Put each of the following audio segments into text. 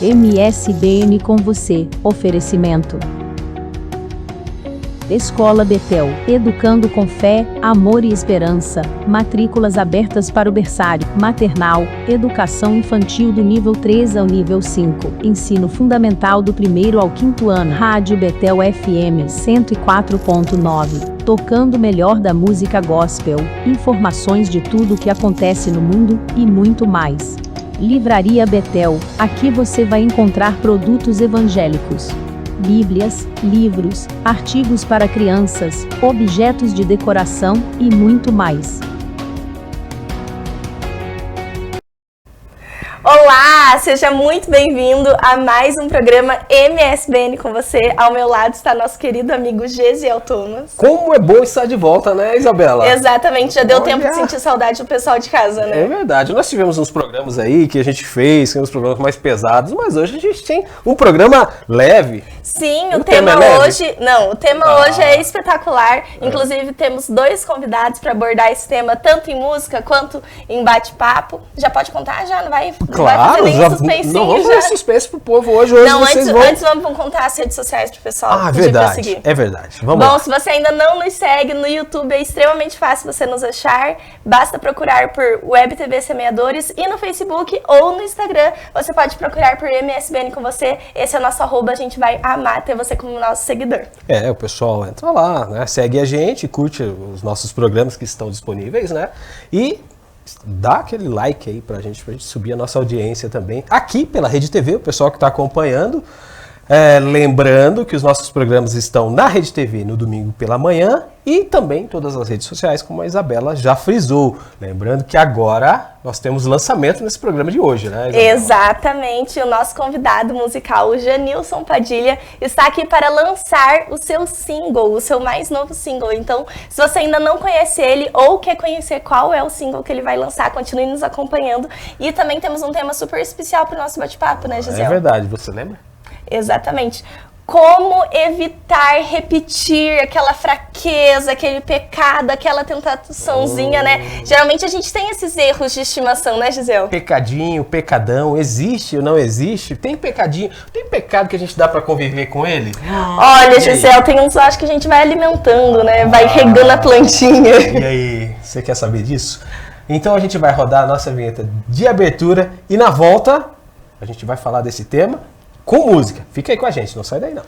MSBN com você. Oferecimento. Escola Betel, educando com fé, amor e esperança. Matrículas abertas para o berçário, maternal, educação infantil do nível 3 ao nível 5, ensino fundamental do 1º ao 5º ano. Rádio Betel FM 104.9, tocando o melhor da música gospel, informações de tudo o que acontece no mundo e muito mais. Livraria Betel, aqui você vai encontrar produtos evangélicos. Bíblias, livros, artigos para crianças, objetos de decoração e muito mais. Olá, seja muito bem-vindo a mais um programa MSBN com você. Ao meu lado está nosso querido amigo Gesiel Thomas. Como é bom estar de volta, né, Isabela? Exatamente, já deu tempo de sentir saudade do pessoal de casa, né? É verdade, nós tivemos uns programas aí que a gente fez, uns programas mais pesados, mas hoje a gente tem um programa leve. Sim, o tema hoje... Não, o tema hoje é espetacular. Inclusive, temos 2 convidados para abordar esse tema, tanto em música quanto em bate-papo. Já pode contar? Já não vai... Claro, vai já vamos fazer suspense pro povo hoje. Não, antes vamos contar as redes sociais pro pessoal. Ah, verdade, é verdade. Vamos lá. Bom, se você ainda não nos segue no YouTube, é extremamente fácil você nos achar. Basta procurar por Web TV Semeadores e no Facebook ou no Instagram. Você pode procurar por MSBN com você. Esse é o nosso @, a gente vai amar ter você como nosso seguidor. O pessoal entra lá, né? Segue a gente, curte os nossos programas que estão disponíveis, né? E dá aquele like aí pra gente subir a nossa audiência também. Aqui pela Rede TV, o pessoal que está acompanhando. Lembrando que os nossos programas estão na Rede TV no domingo pela manhã e também em todas as redes sociais, como a Isabela já frisou. Lembrando que agora nós temos lançamento nesse programa de hoje, né, Isabela? Exatamente. O nosso convidado musical, o Janilson Padilha, está aqui para lançar o seu single, o seu mais novo single. Então, se você ainda não conhece ele ou quer conhecer qual é o single que ele vai lançar, continue nos acompanhando. E também temos um tema super especial para o nosso bate-papo, né, Gisele? É verdade. Você lembra? Exatamente. Como evitar repetir aquela fraqueza, aquele pecado, aquela tentaçãozinha, né? Geralmente a gente tem esses erros de estimação, né, Gisele? Pecadinho, pecadão, existe ou não existe? Tem pecadinho, tem pecado que a gente dá pra conviver com ele? Olha, Gisele, tem uns, acho que a gente vai alimentando, né? Vai regando a plantinha. E aí, você quer saber disso? Então a gente vai rodar a nossa vinheta de abertura e na volta a gente vai falar desse tema com música. Fica aí com a gente, não sai daí não.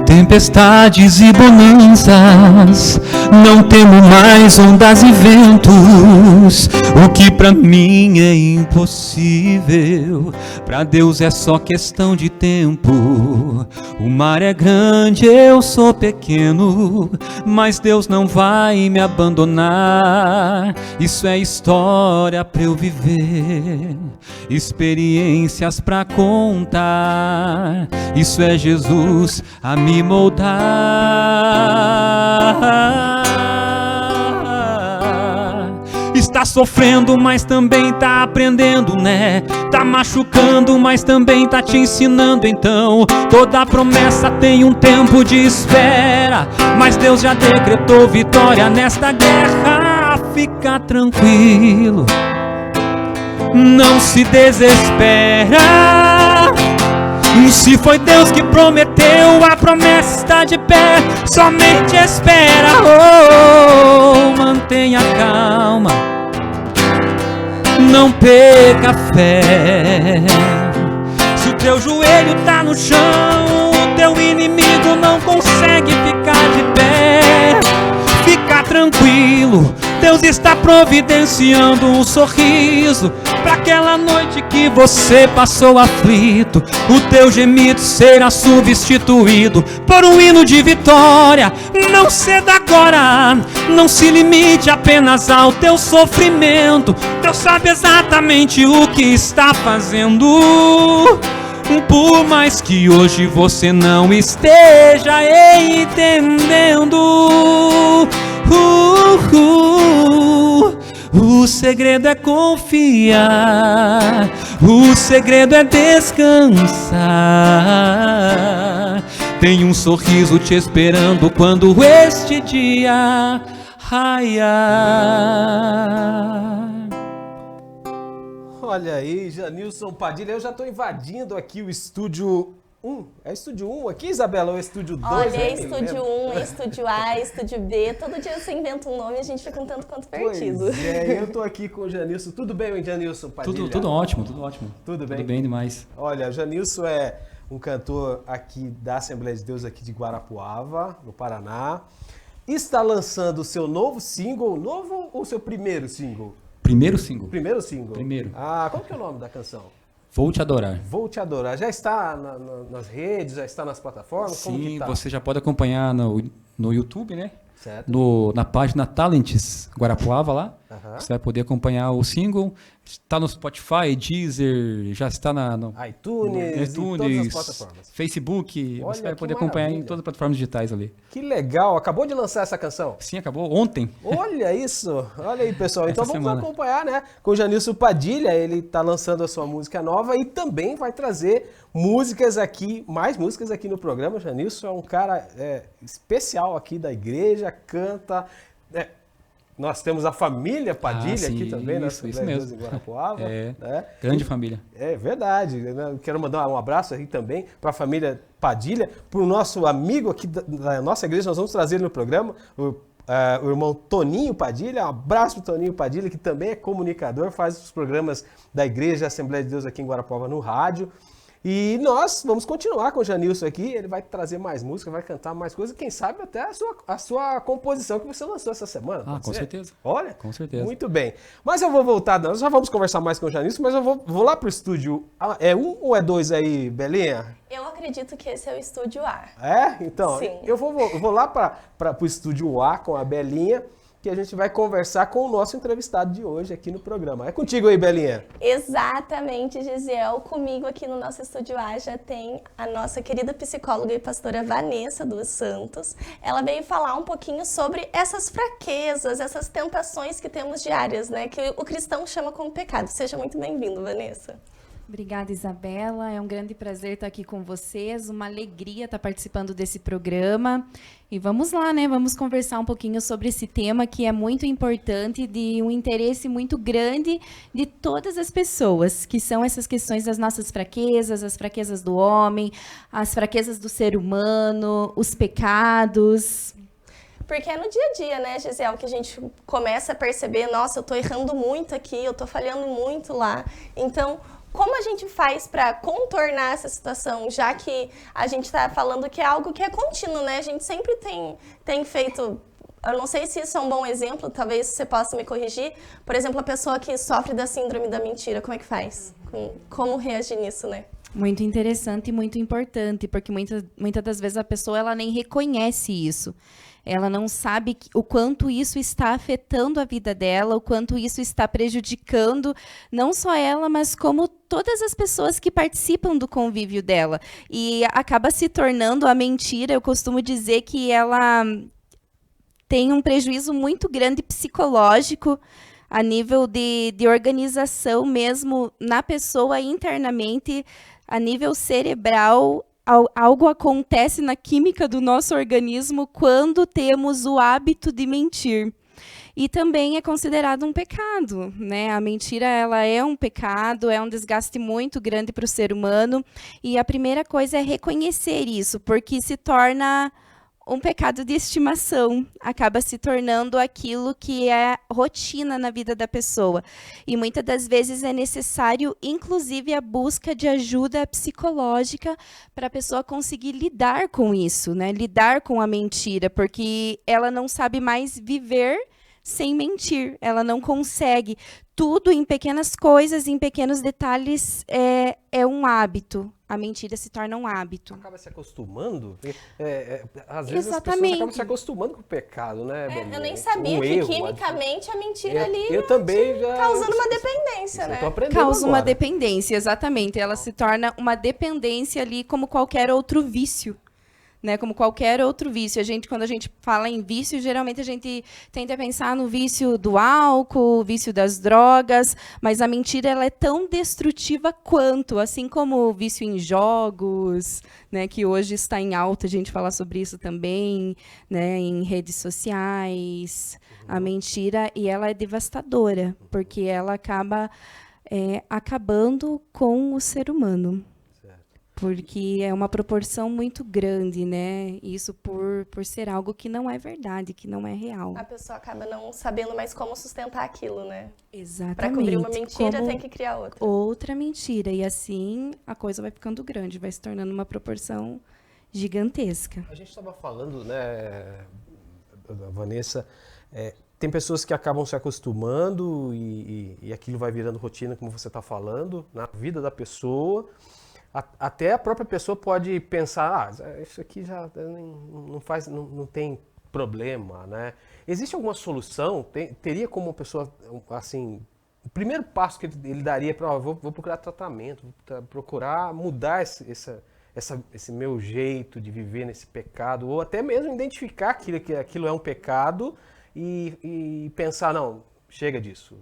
Tempestades e bonanças, não temo mais ondas e ventos. O que pra mim é impossível, pra Deus é só questão de tempo. O mar é grande, eu sou pequeno, mas Deus não vai me abandonar. Isso é história pra eu viver, experiências pra contar. Isso é Jesus a me moldar. Está sofrendo, mas também tá aprendendo, né? Tá machucando, mas também tá te ensinando. Então, toda promessa tem um tempo de espera, mas Deus já decretou vitória nesta guerra. Fica tranquilo, não se desespera. Se foi Deus que prometeu, a promessa está de pé. Somente espera, mantenha calma, não perca a fé. Se o teu joelho tá no chão, o teu inimigo não consegue ficar de pé. Fica tranquilo, Deus está providenciando um sorriso para aquela noite que você passou aflito. O teu gemido será substituído por um hino de vitória. Não ceda agora, não se limite apenas ao teu sofrimento. Deus sabe exatamente o que está fazendo. Por mais que hoje você não esteja entendendo, o segredo é confiar, o segredo é descansar. Tem um sorriso te esperando quando este dia raiar. Olha aí, Janilson Padilha, eu já estou invadindo aqui o estúdio 1. É estúdio 1 aqui, Isabela, ou é estúdio 2? Olha, é estúdio 1, é estúdio A, é estúdio B. Todo dia você inventa um nome e a gente fica um tanto quanto perdido. Pois é, eu estou aqui com o Janilson. Tudo bem, Janilson Padilha? Tudo ótimo, tudo ótimo. Tudo bem? Tudo bem demais. Olha, o Janilson é um cantor aqui da Assembleia de Deus aqui de Guarapuava, no Paraná. Está lançando o seu novo single, novo ou seu primeiro single? Primeiro single. Primeiro single? Primeiro. Ah, qual que é o nome da canção? Vou Te Adorar. Vou Te Adorar. Já está nas redes, já está nas plataformas? Como que Sim, tá? você já pode acompanhar no YouTube, né? Certo. Na página Talents Guarapuava lá. Aham. Você vai poder acompanhar o single. Está no Spotify, Deezer, já está no iTunes, em todas as plataformas. Facebook. Olha, você vai que poder acompanhar em maravilha. todas as plataformas digitais ali. Que legal, acabou de lançar essa canção? Sim, acabou ontem. Olha isso, olha aí pessoal, então Essa vamos semana. acompanhar, né, com o Janilson Padilha, ele está lançando a sua música nova e também vai trazer músicas aqui, mais músicas aqui no programa. O Janilson é um cara especial aqui da igreja, canta, nós temos a família Padilha sim, aqui também, né, isso mesmo. em Guarapuava, né? Grande família. É verdade, né? Eu quero mandar um abraço aqui também para a família Padilha, para o nosso amigo aqui da nossa igreja, nós vamos trazer ele no programa, o irmão Toninho Padilha. Um abraço para o Toninho Padilha, que também é comunicador, faz os programas da Igreja Assembleia de Deus aqui em Guarapuava no rádio. E nós vamos continuar com o Janilson aqui, ele vai trazer mais música, vai cantar mais coisas, quem sabe até a sua composição que você lançou essa semana. Ah, com certeza. Olha, Com certeza. muito bem. Mas eu vou voltar, nós já vamos conversar mais com o Janilson, mas eu vou lá pro estúdio. É 1 ou é 2 aí, Belinha? Eu acredito que esse é o estúdio A. É? Então, Sim. eu vou lá para o estúdio A com a Belinha, que a gente vai conversar com o nosso entrevistado de hoje aqui no programa. É contigo aí, Belinha. Exatamente, Gisele. Comigo aqui no nosso estúdio A já tem a nossa querida psicóloga e pastora Vanessa dos Santos. Ela veio falar um pouquinho sobre essas fraquezas, essas tentações que temos diárias, né? Que o cristão chama como pecado. Seja muito bem-vindo, Vanessa. Obrigada, Isabela. É um grande prazer estar aqui com vocês. Uma alegria estar participando desse programa. E vamos lá, né? Vamos conversar um pouquinho sobre esse tema que é muito importante, de um interesse muito grande de todas as pessoas, que são essas questões das nossas fraquezas, as fraquezas do homem, as fraquezas do ser humano, os pecados. Porque é no dia a dia, né, Gisele, que a gente começa a perceber, nossa, eu tô errando muito aqui, eu tô falhando muito lá. Então, como a gente faz para contornar essa situação, já que a gente está falando que é algo que é contínuo, né? A gente sempre tem feito, eu não sei se isso é um bom exemplo, talvez você possa me corrigir. Por exemplo, a pessoa que sofre da síndrome da mentira, como é que faz? Como reagir nisso, né? Muito interessante e muito importante, porque muitas das vezes a pessoa ela nem reconhece isso. Ela não sabe o quanto isso está afetando a vida dela, o quanto isso está prejudicando não só ela, mas como todas as pessoas que participam do convívio dela. E acaba se tornando a mentira, eu costumo dizer que ela tem um prejuízo muito grande psicológico, a nível de organização mesmo na pessoa internamente, a nível cerebral. Algo acontece na química do nosso organismo quando temos o hábito de mentir. E também é considerado um pecado, né? A mentira, ela é um pecado, é um desgaste muito grande para o ser humano. E a primeira coisa é reconhecer isso, porque se torna um pecado de estimação, acaba se tornando aquilo que é rotina na vida da pessoa. E muitas das vezes é necessário, inclusive, a busca de ajuda psicológica para a pessoa conseguir lidar com isso, né? Lidar com a mentira, porque ela não sabe mais viver sem mentir. Ela não consegue. Tudo em pequenas coisas, em pequenos detalhes, é um hábito. A mentira se torna um hábito. Acaba se acostumando. Às vezes as pessoas Exatamente. acabam se acostumando com o pecado, né? Eu nem sabia que quimicamente a mentira ali eu também já causando uma dependência, eu né? tô aprendendo Causa uma agora. dependência, exatamente. Ela se torna uma dependência ali como qualquer outro vício. Né, como qualquer outro vício. Quando a gente fala em vício, geralmente a gente tende a pensar no vício do álcool, vício das drogas, mas a mentira ela é tão destrutiva quanto, assim como o vício em jogos, né, que hoje está em alta, a gente falar sobre isso também, né, em redes sociais. A mentira, e ela é devastadora, porque ela acaba acabando com o ser humano. Porque é uma proporção muito grande, né? Isso por ser algo que não é verdade, que não é real. A pessoa acaba não sabendo mais como sustentar aquilo, né? Exatamente. Para cobrir uma mentira, tem que criar outra. Outra mentira. E assim, a coisa vai ficando grande, vai se tornando uma proporção gigantesca. A gente estava falando, né, Vanessa, tem pessoas que acabam se acostumando e aquilo vai virando rotina, como você está falando, na vida da pessoa. Até a própria pessoa pode pensar, isso aqui já não tem problema, né? Existe alguma solução? Teria como uma pessoa, assim, o primeiro passo que ele daria para, vou procurar tratamento, vou procurar mudar esse meu jeito de viver nesse pecado, ou até mesmo identificar que aquilo é um pecado e pensar, não, chega disso,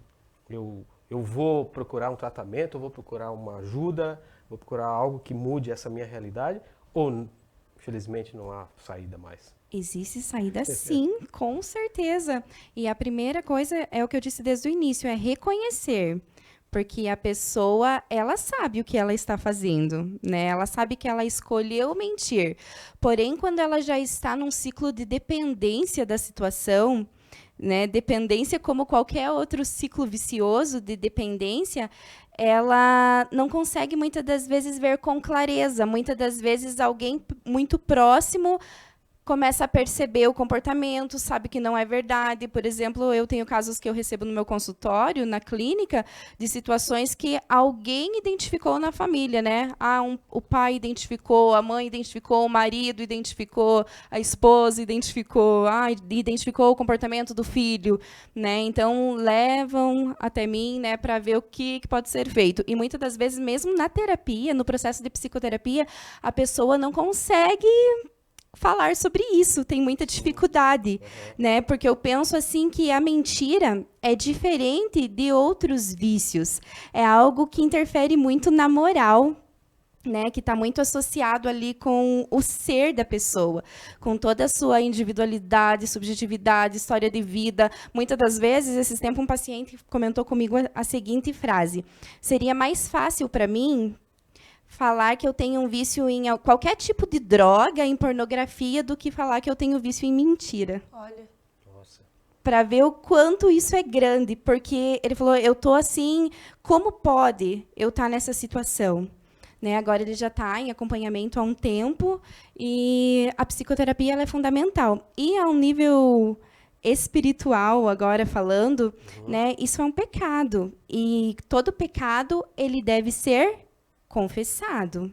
eu vou procurar um tratamento, eu vou procurar uma ajuda, vou procurar algo que mude essa minha realidade, ou, infelizmente, não há saída mais? Existe saída sim, com certeza. E a primeira coisa é o que eu disse desde o início, é reconhecer. Porque a pessoa, ela sabe o que ela está fazendo, né? Ela sabe que ela escolheu mentir. Porém, quando ela já está num ciclo de dependência da situação, né? Dependência como qualquer outro ciclo vicioso de dependência, ela não consegue muitas das vezes ver com clareza. Muitas das vezes alguém muito próximo começa a perceber o comportamento, sabe que não é verdade. Por exemplo, eu tenho casos que eu recebo no meu consultório, na clínica, de situações que alguém identificou na família, né? O pai identificou, a mãe identificou, o marido identificou, a esposa identificou o comportamento do filho, né? Então, levam até mim, né, para ver o que pode ser feito. E muitas das vezes, mesmo na terapia, no processo de psicoterapia, a pessoa não consegue falar sobre isso, tem muita dificuldade, né? Porque eu penso assim que a mentira é diferente de outros vícios. É algo que interfere muito na moral, né, que está muito associado ali com o ser da pessoa, com toda a sua individualidade, subjetividade, história de vida. Muitas das vezes, esses tempos, um paciente comentou comigo a seguinte frase: seria mais fácil para mim falar que eu tenho um vício em qualquer tipo de droga, em pornografia, do que falar que eu tenho vício em mentira. Olha. Para ver o quanto isso é grande, porque ele falou, eu tô assim, como pode eu estar nessa situação? Né? Agora ele já está em acompanhamento há um tempo e a psicoterapia ela é fundamental. E ao nível espiritual, agora falando, né, isso é um pecado. E todo pecado ele deve ser confessado,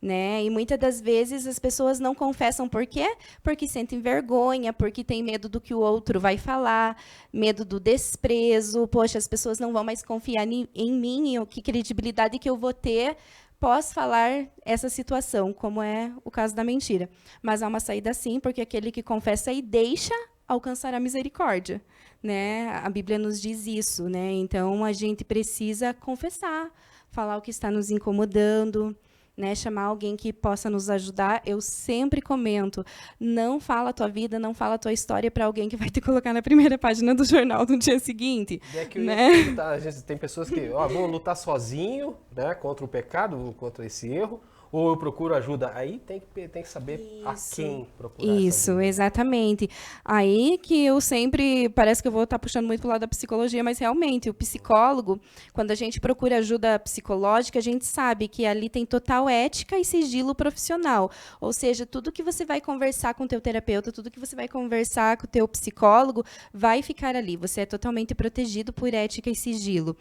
né? E muitas das vezes as pessoas não confessam por quê? Porque sentem vergonha, porque tem medo do que o outro vai falar, medo do desprezo. Poxa, as pessoas não vão mais confiar em mim, e que credibilidade que eu vou ter pós falar essa situação, como é o caso da mentira. Mas há uma saída sim, porque aquele que confessa e deixa alcançar a misericórdia, né? A Bíblia nos diz isso, né? Então a gente precisa confessar, falar o que está nos incomodando, né? Chamar alguém que possa nos ajudar. Eu sempre comento, não fala a tua vida, não fala a tua história para alguém que vai te colocar na primeira página do jornal no dia seguinte. Né? A gente tem pessoas que vão lutar sozinho, né, contra o pecado, contra esse erro, ou eu procuro ajuda. Aí tem que saber a quem procurar. Isso, exatamente. Aí que eu sempre, parece que eu vou estar puxando muito para o lado da psicologia, mas realmente, o psicólogo, quando a gente procura ajuda psicológica, a gente sabe que ali tem total ética e sigilo profissional. Ou seja, tudo que você vai conversar com o teu terapeuta, tudo que você vai conversar com o teu psicólogo, vai ficar ali. Você é totalmente protegido por ética e sigilo.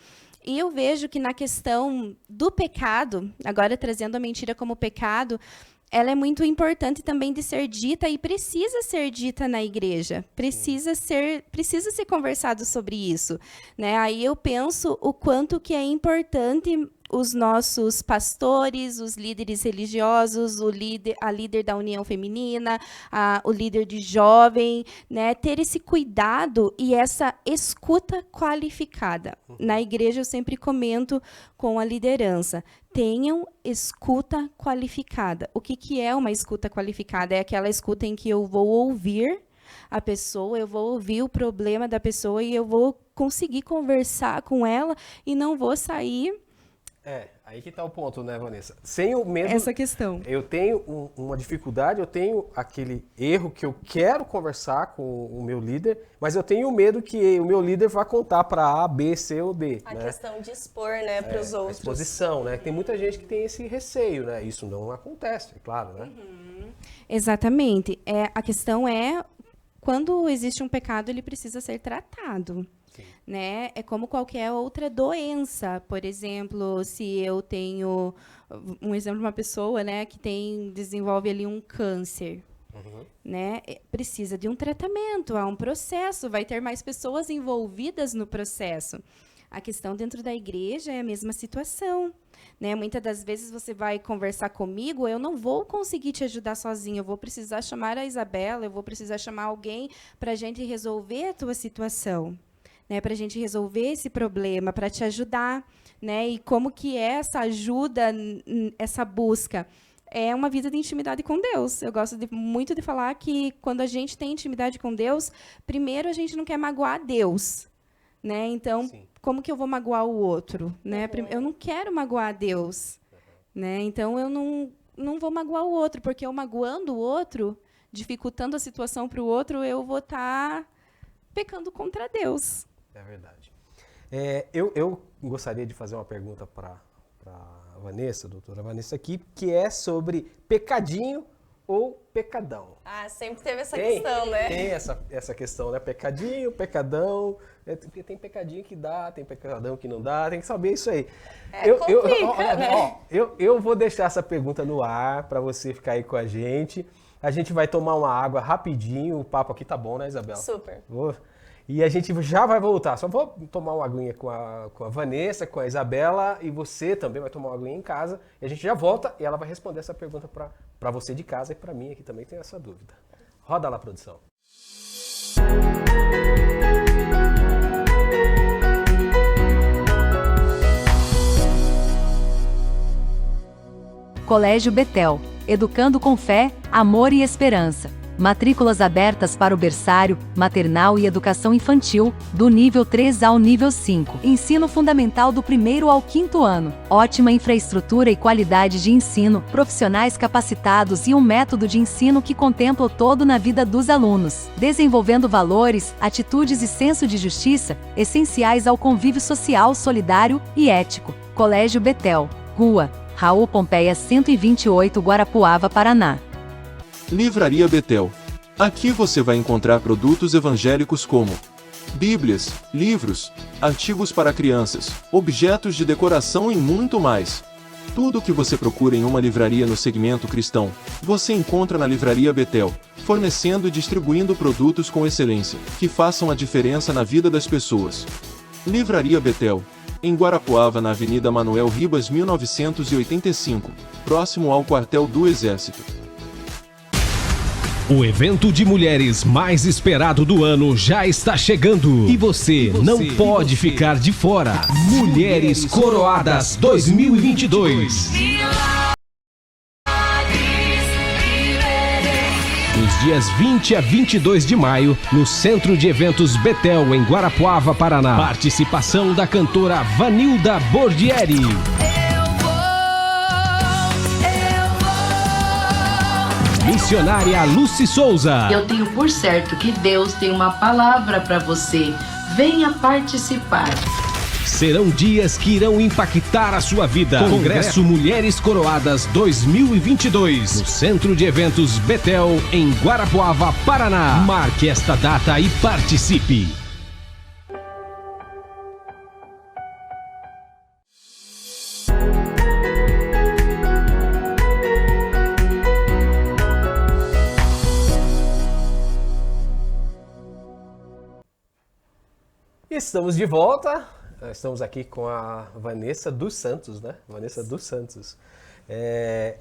E eu vejo que na questão do pecado, agora trazendo a mentira como pecado, ela é muito importante também de ser dita e precisa ser dita na igreja. Precisa ser conversado sobre isso, né? Aí eu penso o quanto que é importante os nossos pastores, os líderes religiosos, a líder da União Feminina, o líder de jovem, né, ter esse cuidado e essa escuta qualificada. Na igreja eu sempre comento com a liderança, tenham escuta qualificada. O que é uma escuta qualificada? É aquela escuta em que eu vou ouvir a pessoa, eu vou ouvir o problema da pessoa e eu vou conseguir conversar com ela e não vou sair... Aí que tá o ponto, né, Vanessa? Sem o medo... Essa questão. Eu tenho uma dificuldade, eu tenho aquele erro que eu quero conversar com o meu líder, mas eu tenho medo que o meu líder vá contar para A, B, C ou D. A questão de expor, né, para os outros. A exposição, né? Tem muita gente que tem esse receio, né? Isso não acontece, é claro, né? Exatamente. A questão é, quando existe um pecado, ele precisa ser tratado. Né? É como qualquer outra doença. Por exemplo, se eu tenho um exemplo de uma pessoa, né, que desenvolve ali um câncer, né, precisa de um tratamento, há um processo, vai ter mais pessoas envolvidas no processo. A questão dentro da igreja é a mesma situação. Né? Muitas das vezes você vai conversar comigo, eu não vou conseguir te ajudar sozinha, eu vou precisar chamar a Isabela, eu vou precisar chamar alguém para a gente resolver a tua situação. Né, para a gente resolver esse problema, para te ajudar, né? E como que é essa ajuda, essa busca? É uma vida de intimidade com Deus. Eu gosto muito de falar que quando a gente tem intimidade com Deus, primeiro a gente não quer magoar Deus, né? Então, como que eu vou magoar o outro? Né? Eu não quero magoar Deus, né? Então eu não vou magoar o outro, porque eu magoando o outro, dificultando a situação para o outro, eu vou estar pecando contra Deus. É verdade. Eu gostaria de fazer uma pergunta para a Vanessa, doutora Vanessa aqui, que é sobre pecadinho ou pecadão. Sempre teve essa questão, né? Tem essa questão, né? Pecadinho, pecadão. Porque tem pecadinho que dá, tem pecadão que não dá, tem que saber isso aí. Eu vou deixar essa pergunta no ar para você ficar aí com a gente. A gente vai tomar uma água rapidinho. O papo aqui tá bom, né, Isabela? Super. E a gente já vai voltar. Só vou tomar uma aguinha com a Vanessa, com a Isabela, e você também vai tomar uma aguinha em casa. E a gente já volta e ela vai responder essa pergunta para você de casa e para mim aqui também tem essa dúvida. Roda lá, produção. Colégio Betel, educando com fé, amor e esperança. Matrículas abertas para o berçário, maternal e educação infantil, do nível 3 ao nível 5. Ensino fundamental do 1º ao 5º ano. Ótima infraestrutura e qualidade de ensino, profissionais capacitados e um método de ensino que contempla o todo na vida dos alunos, desenvolvendo valores, atitudes e senso de justiça, essenciais ao convívio social, solidário e ético. Colégio Betel, Rua Raul Pompeia 128, Guarapuava, Paraná. Livraria Betel. Aqui você vai encontrar produtos evangélicos como Bíblias, livros, artigos para crianças, objetos de decoração e muito mais. Tudo o que você procura em uma livraria no segmento cristão, você encontra na Livraria Betel, fornecendo e distribuindo produtos com excelência, que façam a diferença na vida das pessoas. Livraria Betel, em Guarapuava, na Avenida Manuel Ribas 1985, próximo ao quartel do Exército. O evento de mulheres mais esperado do ano já está chegando e você não pode ficar de fora. Mulheres Coroadas 2022. Nos dias 20 a 22 de maio, no Centro de Eventos Betel, em Guarapuava, Paraná. Participação da cantora Vanilda Bordieri. Missionária Lucy Souza. Eu tenho por certo que Deus tem uma palavra para você. Venha participar. Serão dias que irão impactar a sua vida. Congresso Mulheres Coroadas 2022, no Centro de Eventos Betel, em Guarapuava, Paraná. Marque esta data e participe. Estamos de volta. Estamos aqui com a Vanessa dos Santos, né? Vanessa dos Santos.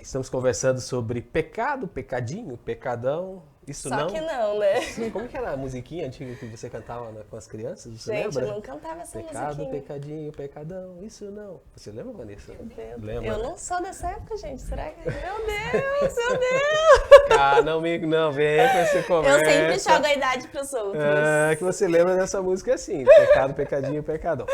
Estamos conversando sobre pecado, pecadinho, pecadão. Isso Só não? que não, né? Sim, como que era a musiquinha antiga que você cantava com as crianças? Você Gente, lembra? eu não cantava essa Pecado, musiquinha. pecadinho, pecadão. Isso não. Você lembra, Vanessa? Eu Lembra? não sou dessa época, gente. Será que... Meu Deus, meu Deus! Ah, não venha com esse conversa. Eu sempre jogo a idade pros outros. Que você lembra dessa música assim, pecado, pecadinho, pecadão.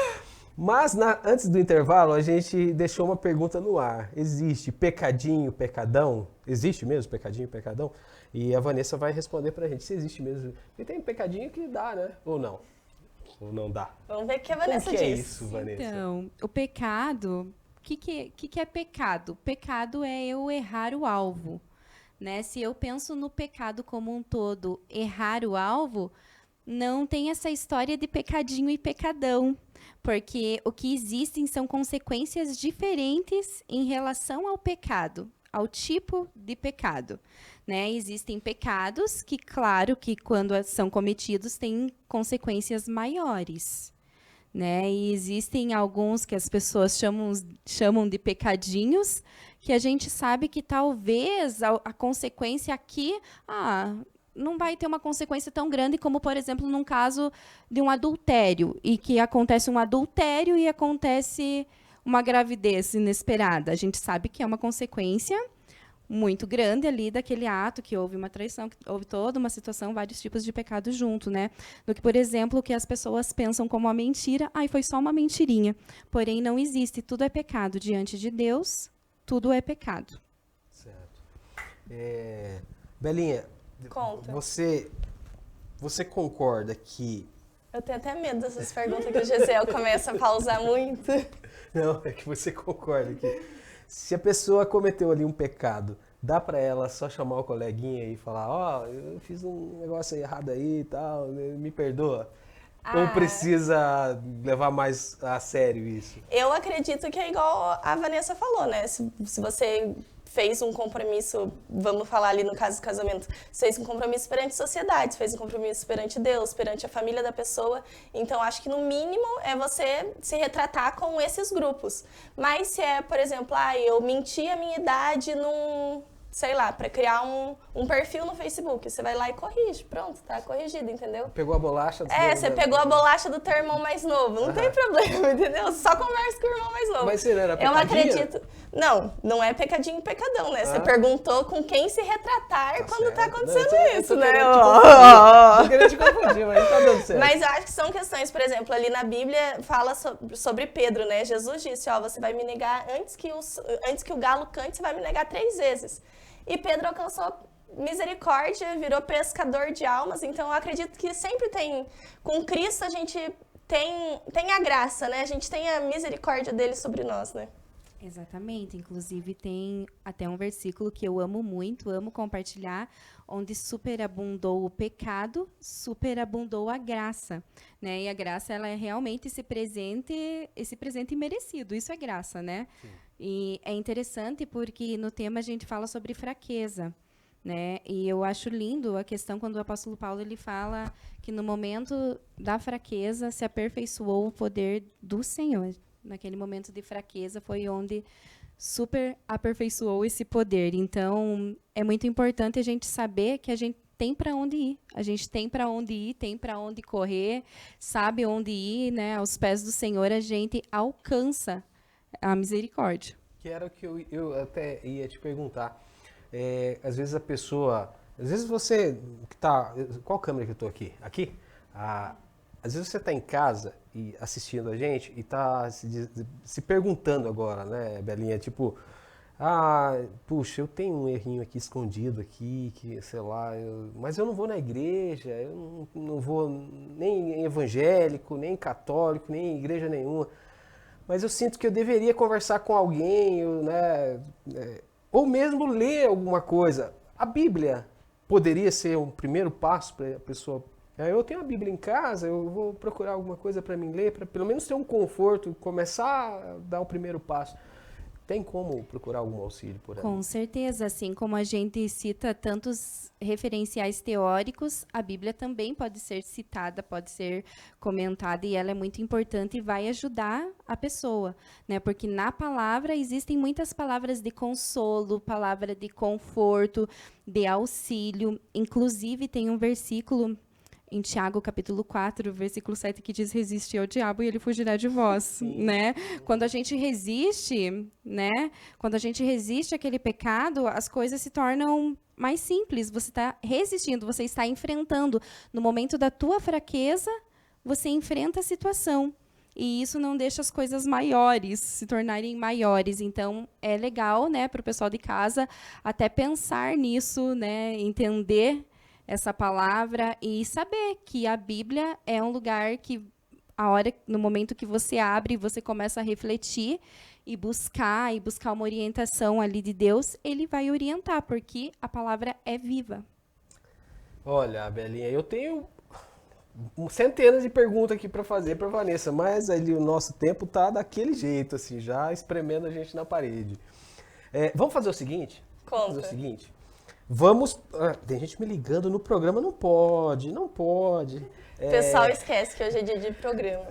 Mas antes do intervalo, a gente deixou uma pergunta no ar. Existe pecadinho, pecadão? Existe mesmo pecadinho, pecadão? E a Vanessa vai responder pra gente se existe mesmo. E tem pecadinho que dá, né? Ou não? Ou não dá? Vamos ver o que a O Vanessa que diz. é isso, Vanessa? Então, o pecado, o que é pecado? Pecado é eu errar o alvo, né? Se eu penso no pecado como um todo, errar o alvo, não tem essa história de pecadinho e pecadão, porque o que existem são consequências diferentes em relação ao pecado, ao tipo de pecado, né? Existem pecados que, claro, que quando são cometidos têm consequências maiores, né? E existem alguns que as pessoas chamam de pecadinhos, que a gente sabe que talvez a consequência aqui, não vai ter uma consequência tão grande como, por exemplo, num caso de um adultério, e que acontece um adultério e acontece uma gravidez inesperada. A gente sabe que é uma consequência muito grande ali daquele ato, que houve uma traição, que houve toda uma situação, vários tipos de pecado junto, né? Do que, por exemplo, o que as pessoas pensam como uma mentira, foi só uma mentirinha. Porém, não existe, tudo é pecado diante de Deus, tudo é pecado. Certo. Belinha, Conta. você concorda que... Eu tenho até medo dessas perguntas que o Gesiel começa a pausar muito. Não, é que você concorda que se a pessoa cometeu ali um pecado, dá pra ela só chamar o coleguinha e falar, eu fiz um negócio errado aí e tal, me perdoa? Ou precisa levar mais a sério isso? Eu acredito que é igual a Vanessa falou, né? Se você fez um compromisso, vamos falar ali no caso do casamento, você fez um compromisso perante a sociedade, fez um compromisso perante Deus, perante a família da pessoa. Então, acho que no mínimo é você se retratar com esses grupos. Mas se é, por exemplo, eu menti a minha idade para criar um perfil no Facebook, você vai lá e corrige, pronto, tá corrigido, entendeu? Pegou a bolacha? Você pegou a bolacha do teu irmão mais novo, não tem problema, entendeu? Só conversa com o irmão mais novo. Mas você não era Eu pecadinho? acredito... Não é pecadinho e pecadão, né? Você perguntou com quem se retratar quando tá acontecendo isso, né? Não queria te confundir, mas tá dando certo. Mas eu acho que são questões, por exemplo, ali na Bíblia fala sobre Pedro, né? Jesus disse, você vai me negar antes que o galo cante, você vai me negar 3 vezes. E Pedro alcançou misericórdia, virou pescador de almas. Então, eu acredito que sempre com Cristo a gente tem a graça, né? A gente tem a misericórdia dele sobre nós, né? Exatamente. Inclusive, tem até um versículo que eu amo muito, amo compartilhar, onde superabundou o pecado, superabundou a graça, né? E a graça, ela é realmente esse presente merecido. Isso é graça, né? Sim. E é interessante porque no tema a gente fala sobre fraqueza, né? E eu acho lindo a questão quando o apóstolo Paulo ele fala que no momento da fraqueza se aperfeiçoou o poder do Senhor. Naquele momento de fraqueza foi onde super aperfeiçoou esse poder. Então, é muito importante a gente saber que a gente tem para onde ir. A gente tem para onde ir, tem para onde correr, sabe onde ir, né? Aos pés do Senhor a gente alcança a misericórdia. Que era o que eu até ia te perguntar. Às vezes a pessoa... Às vezes você que tá... Qual câmera que eu tô aqui? Aqui? Às vezes você está em casa e assistindo a gente e está se perguntando agora, né, Belinha? Tipo, puxa, eu tenho um errinho aqui escondido aqui, que sei lá, mas eu não vou na igreja, eu não vou nem em evangélico, nem em católico, nem em igreja nenhuma. mas eu sinto que eu deveria conversar com alguém, né, ou mesmo ler alguma coisa. A Bíblia poderia ser um primeiro passo para a pessoa. Eu tenho a Bíblia em casa, eu vou procurar alguma coisa para mim ler, para pelo menos ter um conforto, começar a dar o primeiro passo. Tem como procurar algum auxílio por aí? Com certeza, assim como a gente cita tantos referenciais teóricos, a Bíblia também pode ser citada, pode ser comentada, e ela é muito importante e vai ajudar a pessoa, né? Porque na palavra existem muitas palavras de consolo, palavra de conforto, de auxílio. Inclusive tem um versículo em Tiago, capítulo 4, versículo 7, que diz: resiste ao diabo e ele fugirá de vós, né? Quando a gente resiste, né? Quando a gente resiste àquele pecado, as coisas se tornam mais simples. Você está resistindo, você está enfrentando. No momento da tua fraqueza, você enfrenta a situação. E isso não deixa as coisas maiores, se tornarem maiores. Então, é legal, né, para o pessoal de casa até pensar nisso, né, entender essa palavra e saber que a Bíblia é um lugar que, no momento que você abre, você começa a refletir e buscar uma orientação ali de Deus, ele vai orientar, porque a palavra é viva. Olha, Belinha, eu tenho centenas de perguntas aqui para fazer para Vanessa, mas ali o nosso tempo tá daquele jeito, assim, já espremendo a gente na parede. Vamos fazer o seguinte? Conta. Vamos fazer o seguinte. Vamos. Tem gente me ligando no programa, não pode. O pessoal esquece que hoje é dia de programa.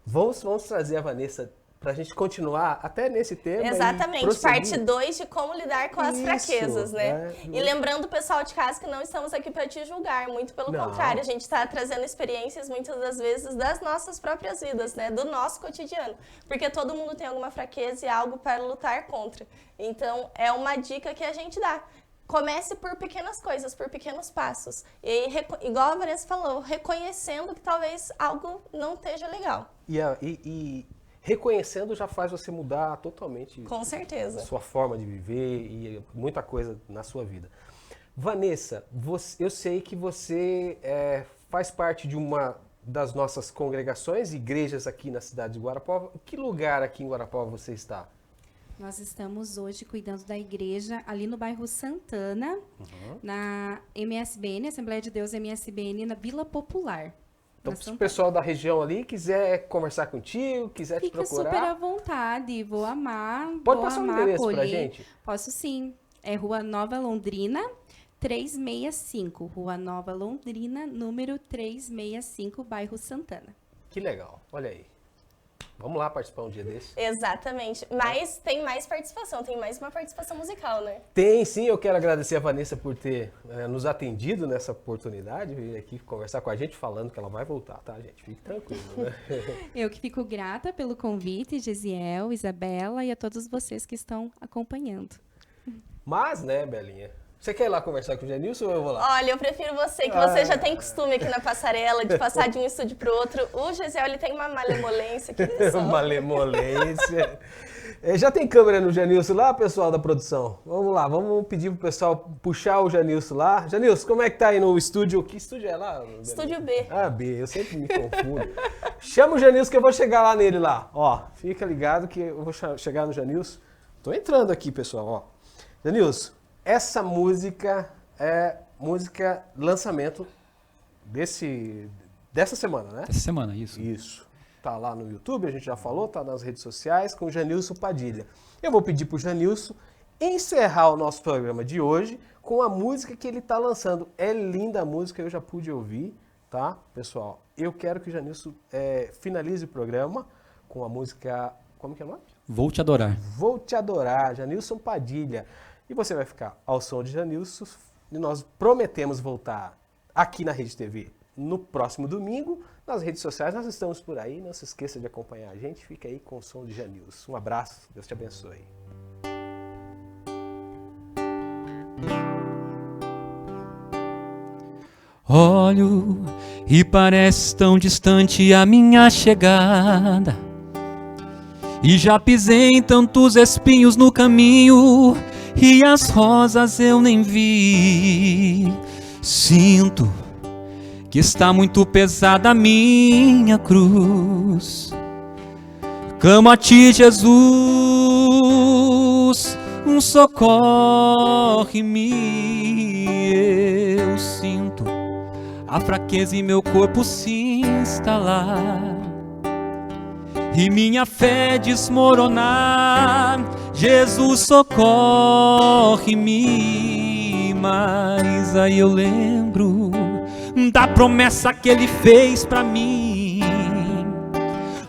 Vamos trazer a Vanessa pra gente continuar até nesse tema. Exatamente, parte 2 de como lidar com as fraquezas, né? E lembrando o pessoal de casa que não estamos aqui para te julgar, muito pelo contrário, a gente está trazendo experiências muitas das vezes das nossas próprias vidas, né? Do nosso cotidiano, porque todo mundo tem alguma fraqueza e algo para lutar contra. Então, é uma dica que a gente dá. Comece por pequenas coisas, por pequenos passos. E, igual a Vanessa falou, reconhecendo que talvez algo não esteja legal. E reconhecendo já faz você mudar totalmente. Com certeza. A sua forma de viver e muita coisa na sua vida. Vanessa, eu sei que você faz parte de uma das nossas congregações, igrejas aqui na cidade de Guarapuava. Em que lugar aqui em Guarapuava você está? Nós estamos hoje cuidando da igreja ali no bairro Santana, na MSBN, Assembleia de Deus MSBN, na Vila Popular. Então, se o pessoal da região ali quiser conversar contigo, quiser te procurar... Fica super à vontade, vou amar. Pode passar um endereço pra gente? Posso sim. É Rua Nova Londrina, 365. Rua Nova Londrina, número 365, bairro Santana. Que legal, olha aí. Vamos lá participar um dia desse? Exatamente. Mas tem mais participação, tem mais uma participação musical, né? Tem sim, eu quero agradecer a Vanessa por ter nos atendido nessa oportunidade, vir aqui conversar com a gente, falando que ela vai voltar, tá, gente? Fique tranquilo, né? Eu que fico grata pelo convite, Gesiel, Isabela e a todos vocês que estão acompanhando. Mas, né, Belinha? Você quer ir lá conversar com o Genilson ou eu vou lá? Olha, eu prefiro você, que você já tem costume aqui na passarela de passar de um estúdio pro outro. O Gesiel, ele tem uma malemolência aqui. Malemolência. Já tem câmera no Genilson lá, pessoal da produção? Vamos lá, vamos pedir pro pessoal puxar o Genilson lá. Genilson, como é que tá aí no estúdio? Que estúdio é lá? Estúdio B. Ah, B, eu sempre me confundo. Chama o Genilson que eu vou chegar lá nele lá. Ó, fica ligado que eu vou chegar no Genilson. Tô entrando aqui, pessoal, ó. Genilson. Essa música é música lançamento dessa semana, né? Essa semana, isso. Isso. Tá lá no YouTube, a gente já falou, tá nas redes sociais, com o Janilson Padilha. Eu vou pedir pro Janilson encerrar o nosso programa de hoje com a música que ele tá lançando. É linda a música, eu já pude ouvir, tá? Pessoal, eu quero que o Janilson finalize o programa com a música... Como que é o nome? Vou Te Adorar. Vou Te Adorar, Janilson Padilha. E você vai ficar ao som de Janilson. E nós prometemos voltar aqui na Rede TV no próximo domingo. Nas redes sociais nós estamos por aí. Não se esqueça de acompanhar a gente. Fica aí com o som de Janilson. Um abraço. Deus te abençoe. Olho e parece tão distante a minha chegada, e já pisei em tantos espinhos no caminho, e as rosas eu nem vi. Sinto que está muito pesada a minha cruz. Clamo a ti, Jesus, socorre-me. Eu sinto a fraqueza em meu corpo se instalar e minha fé desmoronar. Jesus, socorre-me. Mas aí eu lembro da promessa que Ele fez pra mim: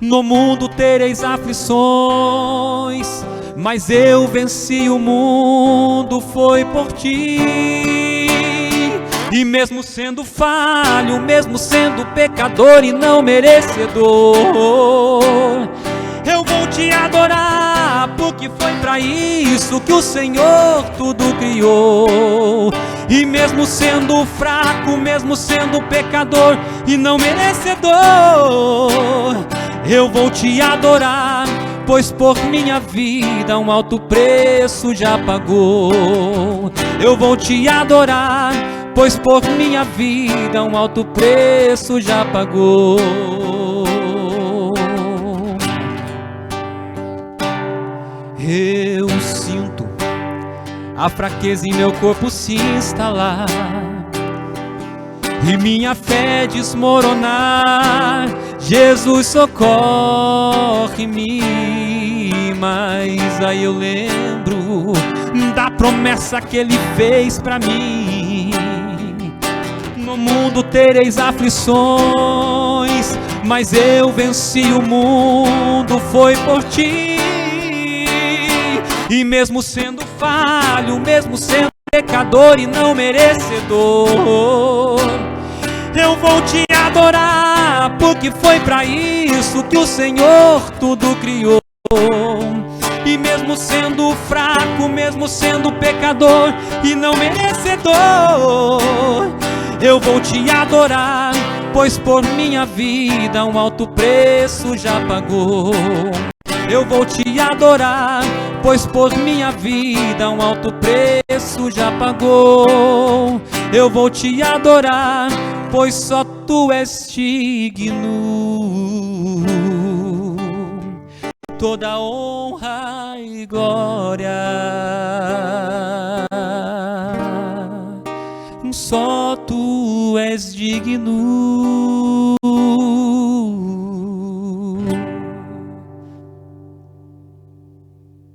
no mundo tereis aflições, mas eu venci o mundo, foi por ti. E mesmo sendo falho, mesmo sendo pecador e não merecedor, eu vou te adorar, porque foi pra isso que o Senhor tudo criou. E mesmo sendo fraco, mesmo sendo pecador e não merecedor, eu vou te adorar, pois por minha vida um alto preço já pagou. Eu vou te adorar, pois por minha vida um alto preço já pagou. Eu sinto a fraqueza em meu corpo se instalar e minha fé desmoronar. Jesus, socorre-me. Mas aí eu lembro da promessa que Ele fez pra mim: no mundo tereis aflições, mas eu venci o mundo, foi por ti. E mesmo sendo falho, mesmo sendo pecador e não merecedor, eu vou te adorar, porque foi pra isso que o Senhor tudo criou. E mesmo sendo fraco, mesmo sendo pecador e não merecedor, eu vou te adorar, pois por minha vida um alto preço já pagou. Eu vou te adorar, pois por minha vida um alto preço já pagou. Eu vou te adorar, pois só Tu és digno. Toda honra e glória só Tu és digno.